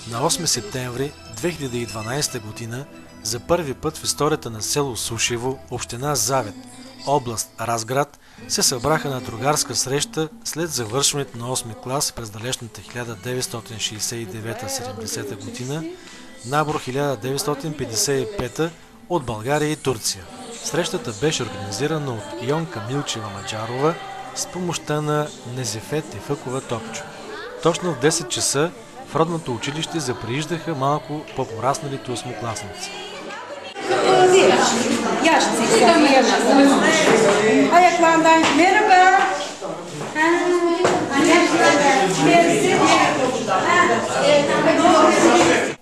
На 8 септември 2012 година за първи път в историята на село Сушево, община Завет, област Разград, се събраха на другарска среща след завършването на 8 клас през далечната 1969-70 година, набор 1955 от България и Турция. Срещата беше организирана от Йонка Милчева Маджарова с помощта на Незефе Тефъкова Топчо. Точно в 10 часа в родното училище заприиждаха малко по-порасналите осмокласници.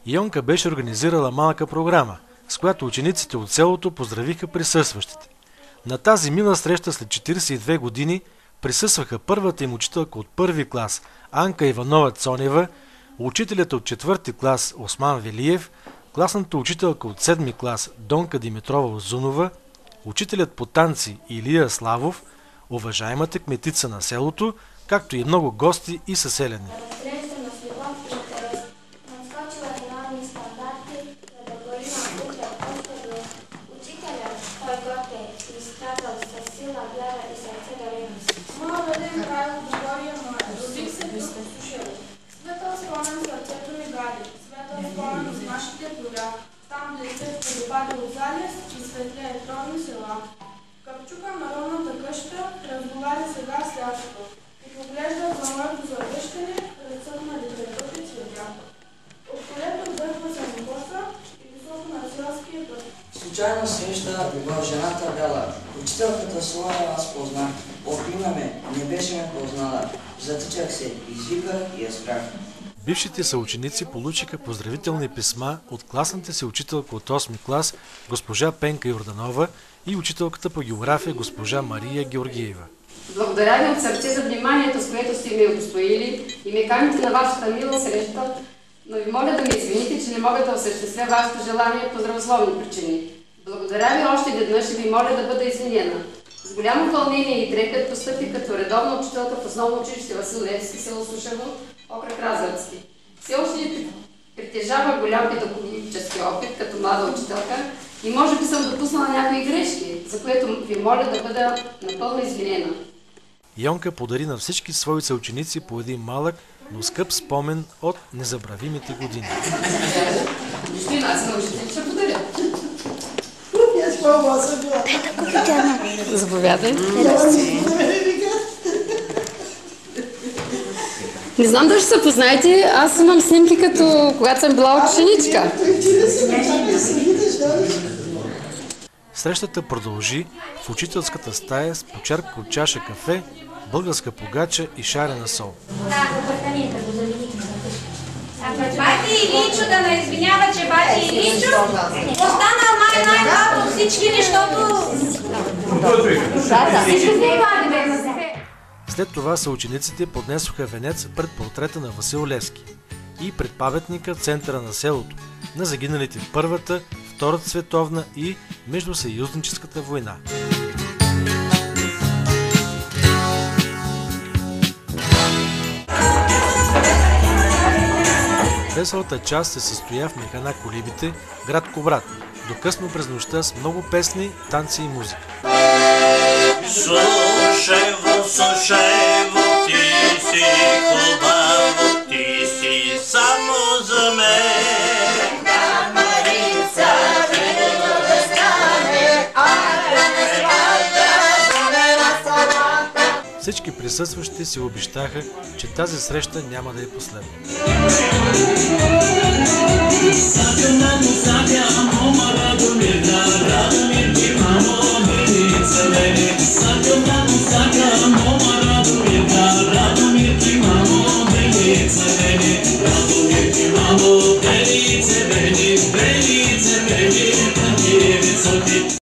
Йонка беше организирала малка програма, с която учениците от селото поздравиха присъстващите. На тази мила среща след 42 години присъстваха първата им учителка от първи клас Анка Иванова Цонева, учителят от 4-ти клас Осман Велиев, класната учителка от 7-ми клас Донка Димитрова Озунова, учителят по танци Илия Славов, уважаемата кметица на селото, както и много гости и съселяни. Като чукам народната къща, разговаря сега с лятото и поглежда за моето завръщане, разцъпнали древата цветя. От колето върхва се коса и високо на селския път. Случайно среща в жената Бела. Учителката Слава аз познах. Обина ме, не беше ме познала. Затичах се, извиках и я спрях. Бившите съученици получиха поздравителни писма от класната си учителка от 8 клас госпожа Пенка Йорданова и учителката по география госпожа Мария Георгиева. Благодаря ви от сърце за вниманието, с което сте ме удостоили и ме каните на вашата мила среща, но ви моля да ме извините, че не мога да осъществя вашето желание по здравословни причини. Благодаря ви още веднъж и ви моля да бъда извинена. С голямо вълнение и трепет постъпих като редовна учителка в основно училище Васил Левски, село Сушево, окръг Разградски. Все още притежава голям педагогически опит като млада учителка и може би съм допуснала някои грешки, за което ви моля да бъда напълно извинена. Йонка подари на всички свои съученици по един малък, но скъп спомен от незабравимите години. Заповядай. Не знам дали ще се познаете, аз имам снимки като когато съм била ученичка. Срещата продължи в учителската стая с почерпка от чаша кафе, българска погача и шарена сол. Бати Иличо да не извинява, че Бати Иличо останал най-малко всички, защото... След това съучениците поднесоха венец пред портрета на Васил Левски и пред паметника в центъра на селото на загиналите в Първата, Втората световна и Междусъюзническата война. Веселата част се състоя в механа Колибите, град Кубрат, до късно през нощта с много песни, танци и музика. Сушево, Сушево, ти си хубаво, ти си само за мен. Камарица, хубаво да стане, Всички присъстващи си обещаха, че тази среща няма да е последна.